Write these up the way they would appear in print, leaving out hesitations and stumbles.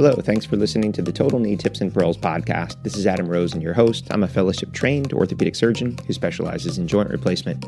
Hello, thanks for listening to the Total Knee Tips and Pearls podcast. This is Adam Rosen, your host. I'm a fellowship-trained orthopedic surgeon who specializes in joint replacement.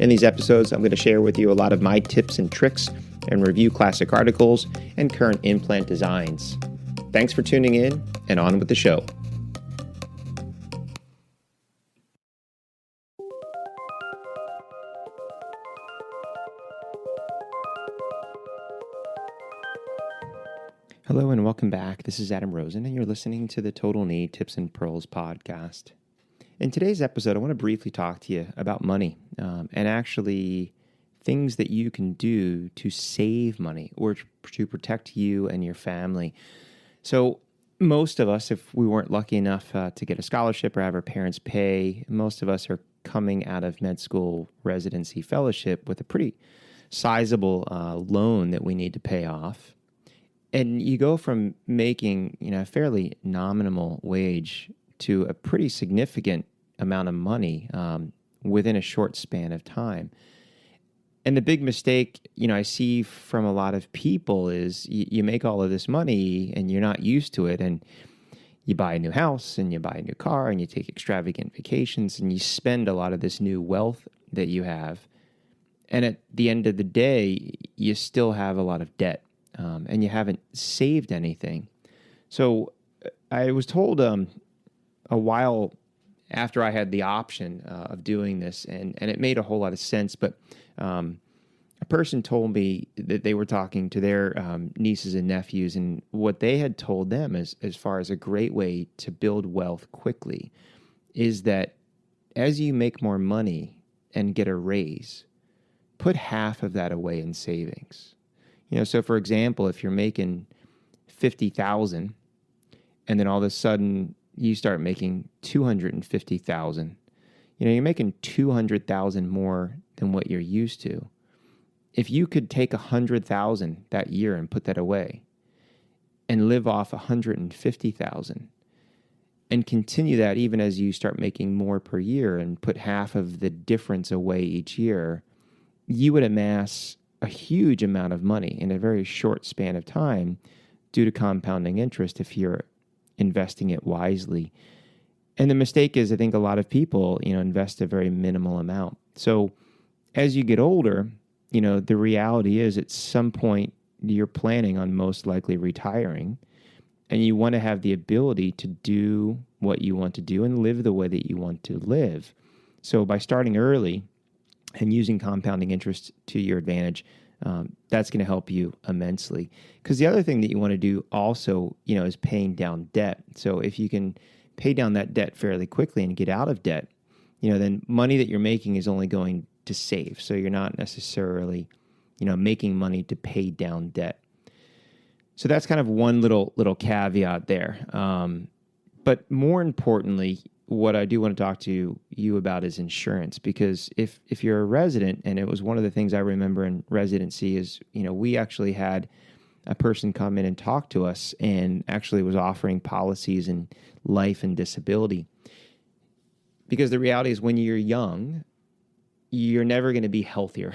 In these episodes, I'm going to share with you a lot of my tips and tricks and review classic articles and current implant designs. Thanks for tuning in, and on with the show. Hello and welcome back. This is Adam Rosen, and you're listening to the Total Knee Tips and Pearls podcast. In today's episode, I want to briefly talk to you about money and actually things that you can do to save money or to protect you and your family. So most of us, if we weren't lucky enough to get a scholarship or have our parents pay, most of us are coming out of med school residency fellowship with a pretty sizable loan that we need to pay off. And you go from making, a fairly nominal wage to a pretty significant amount of money within a short span of time. And the big mistake, I see from a lot of people is you make all of this money and you're not used to it. And you buy a new house and you buy a new car and you take extravagant vacations and you spend a lot of this new wealth that you have. And at the end of the day, you still have a lot of debt. And you haven't saved anything. So I was told a while after I had the option of doing this, and it made a whole lot of sense, but a person told me that they were talking to their nieces and nephews, and what they had told them as far as a great way to build wealth quickly is that as you make more money and get a raise, put half of that away in savings. So for example, if you're making $50,000 and then all of a sudden you start making $250,000, you're making $200,000 more than what you're used to. If you could take $100,000 that year and put that away and live off $150,000 and continue that even as you start making more per year and put half of the difference away each year, you would amass a huge amount of money in a very short span of time due to compounding interest if you're investing it wisely. And the mistake is, I think a lot of people, invest a very minimal amount. So as you get older, the reality is at some point you're planning on most likely retiring, and you want to have the ability to do what you want to do and live the way that you want to live. So by starting early and using compounding interest to your advantage, that's going to help you immensely. Because the other thing that you want to do also, is paying down debt. So if you can pay down that debt fairly quickly and get out of debt, then money that you're making is only going to save. So you're not necessarily, making money to pay down debt. So that's kind of one little caveat there. But more importantly, what I do want to talk to you about is insurance, because if you're a resident, and it was one of the things I remember in residency is, we actually had a person come in and talk to us and actually was offering policies in life and disability. Because the reality is when you're young, you're never going to be healthier.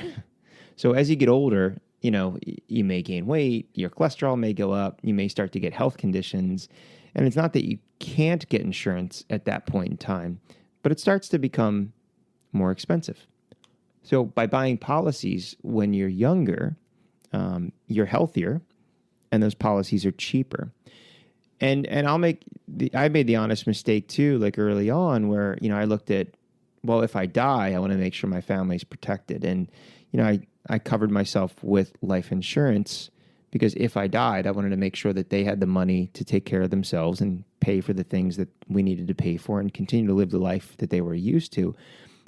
So as you get older, you may gain weight, your cholesterol may go up, you may start to get health conditions. And it's not that you can't get insurance at that point in time, but it starts to become more expensive. So by buying policies when you're younger, you're healthier, and those policies are cheaper. And I made the honest mistake too, like early on, where I looked at, well, if I die, I want to make sure my family's protected, and I covered myself with life insurance. Because if I died, I wanted to make sure that they had the money to take care of themselves and pay for the things that we needed to pay for and continue to live the life that they were used to.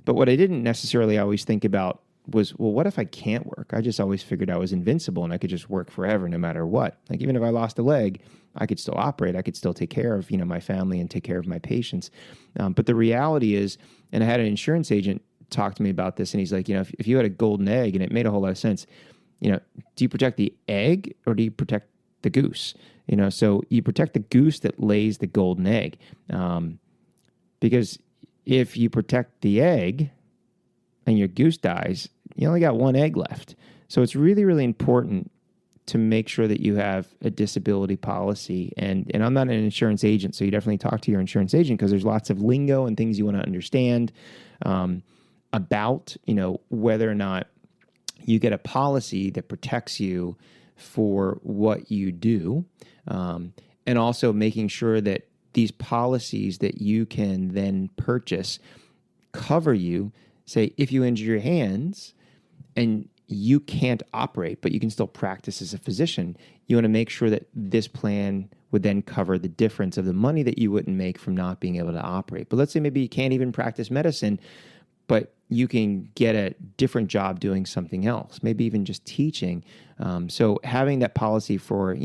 But what I didn't necessarily always think about was, well, what if I can't work? I just always figured I was invincible and I could just work forever no matter what. Like even if I lost a leg, I could still operate. I could still take care of, my family and take care of my patients. But the reality is, and I had an insurance agent talk to me about this, and he's like, if you had a golden egg, and it made a whole lot of sense, do you protect the egg or do you protect the goose? So you protect the goose that lays the golden egg. Because if you protect the egg and your goose dies, you only got one egg left. So it's really, really important to make sure that you have a disability policy. And I'm not an insurance agent, so you definitely talk to your insurance agent, because there's lots of lingo and things you want to understand about, whether or not you get a policy that protects you for what you do, and also making sure that these policies that you can then purchase cover you. Say, if you injure your hands and you can't operate, but you can still practice as a physician, you want to make sure that this plan would then cover the difference of the money that you wouldn't make from not being able to operate. But let's say maybe you can't even practice medicine, but you can get a different job doing something else, maybe even just teaching. So having that policy for,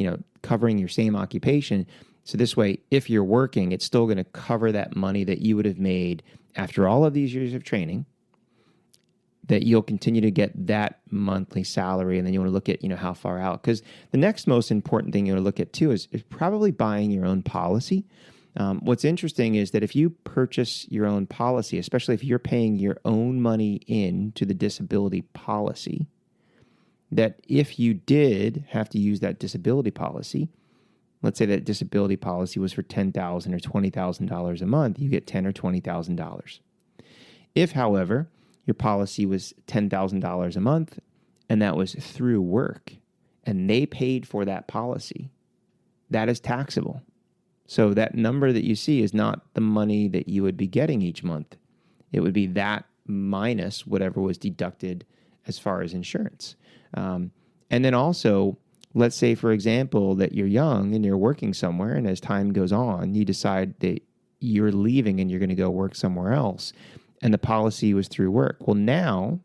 covering your same occupation. So this way, if you're working, it's still going to cover that money that you would have made after all of these years of training, that you'll continue to get that monthly salary. And then you want to look at, how far out. Because the next most important thing you want to look at too is probably buying your own policy. What's interesting is that if you purchase your own policy, especially if you're paying your own money into the disability policy, that if you did have to use that disability policy, let's say that disability policy was for $10,000 or $20,000 a month, you get $10,000 or $20,000. If, however, your policy was $10,000 a month and that was through work and they paid for that policy, that is taxable. So that number that you see is not the money that you would be getting each month. It would be that minus whatever was deducted as far as insurance. And then also, let's say, for example, that you're young and you're working somewhere, and as time goes on, you decide that you're leaving and you're going to go work somewhere else, and the policy was through work. Well, now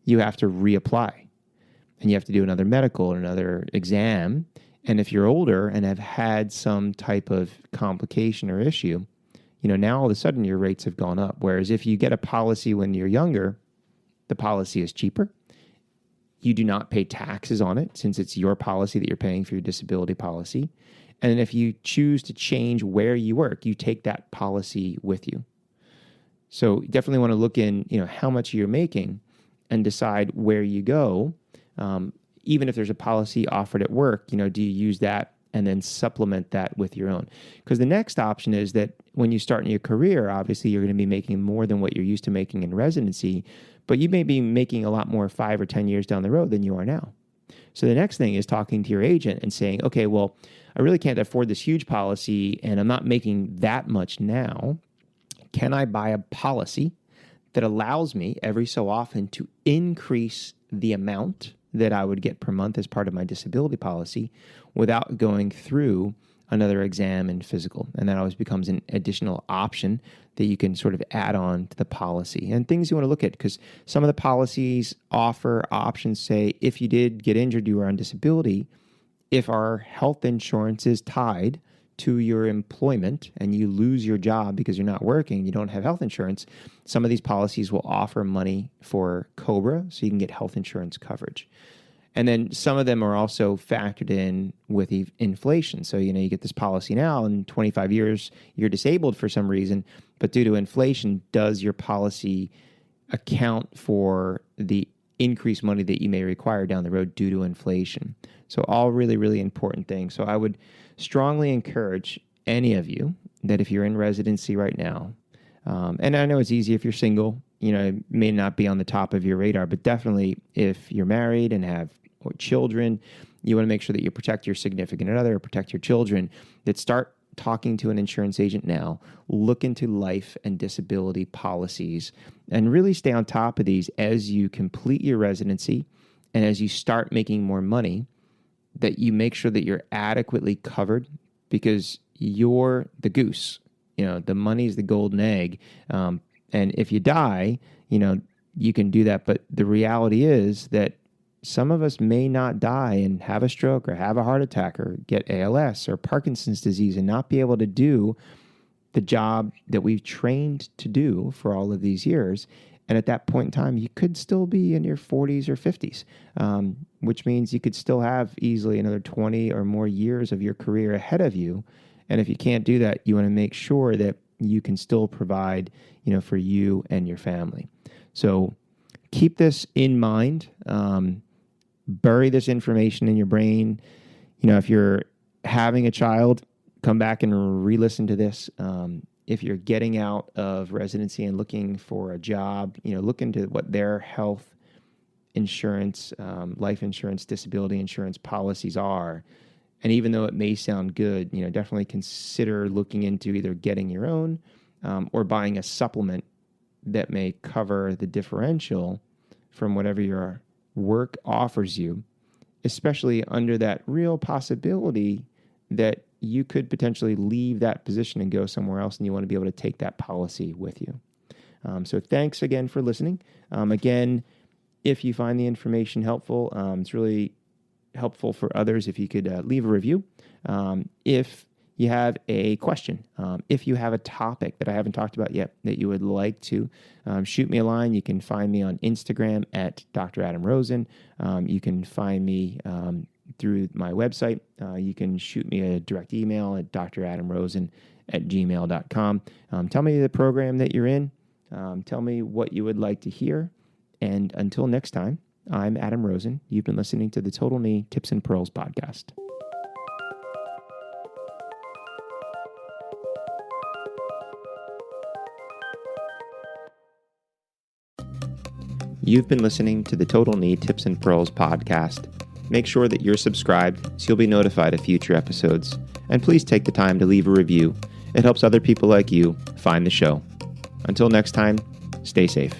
you have to reapply, and you have to do another medical or another exam. And if you're older and have had some type of complication or issue, now all of a sudden your rates have gone up. Whereas if you get a policy when you're younger, the policy is cheaper. You do not pay taxes on it since it's your policy that you're paying for your disability policy. And if you choose to change where you work, you take that policy with you. So you definitely want to look in, how much you're making and decide where you go. Even if there's a policy offered at work, do you use that and then supplement that with your own? Because the next option is that when you start in your career, obviously you're going to be making more than what you're used to making in residency, but you may be making a lot more 5 or 10 years down the road than you are now. So the next thing is talking to your agent and saying, okay, well, I really can't afford this huge policy and I'm not making that much now. Can I buy a policy that allows me every so often to increase the amount that I would get per month as part of my disability policy without going through another exam and physical? And that always becomes an additional option that you can sort of add on to the policy. And things you want to look at, because some of the policies offer options, say, if you did get injured, you were on disability, if our health insurance is tied to your employment and you lose your job because you're not working, you don't have health insurance, some of these policies will offer money for COBRA, so you can get health insurance coverage. And then some of them are also factored in with inflation. So, you get this policy now, in 25 years, you're disabled for some reason, but due to inflation, does your policy account for the increased money that you may require down the road due to inflation? So all really, really important things. So I would strongly encourage any of you that if you're in residency right now, and I know it's easy if you're single, it may not be on the top of your radar, but definitely if you're married and have children, you want to make sure that you protect your significant other or protect your children, that start talking to an insurance agent now, look into life and disability policies, and really stay on top of these as you complete your residency and as you start making more money, that you make sure that you're adequately covered, because you're the goose. The money's the golden egg. And if you die, you can do that. But the reality is that some of us may not die and have a stroke or have a heart attack or get ALS or Parkinson's disease and not be able to do the job that we've trained to do for all of these years. And at that point in time, you could still be in your 40s or 50s, which means you could still have easily another 20 or more years of your career ahead of you. And if you can't do that, you want to make sure that you can still provide, for you and your family. So keep this in mind. bury this information in your brain. If you're having a child, come back and re-listen to this. If you're getting out of residency and looking for a job, look into what their health insurance, life insurance, disability insurance policies are. And even though it may sound good, definitely consider looking into either getting your own or buying a supplement that may cover the differential from whatever your work offers you, especially under that real possibility that you could potentially leave that position and go somewhere else, and you want to be able to take that policy with you. So thanks again for listening. Again, if you find the information helpful, it's really helpful for others if you could leave a review. If you have a question, if you have a topic that I haven't talked about yet that you would like to, shoot me a line. You can find me on Instagram at Dr. Adam Rosen. You can find me through my website. You can shoot me a direct email at dradamrosen@gmail.com. Tell me the program that you're in. Tell me what you would like to hear. And until next time, I'm Adam Rosen. You've been listening to the Total Knee Tips and Pearls podcast. You've been listening to the Total Knee Tips and Pearls podcast. Make sure that you're subscribed so you'll be notified of future episodes. And please take the time to leave a review. It helps other people like you find the show. Until next time, stay safe.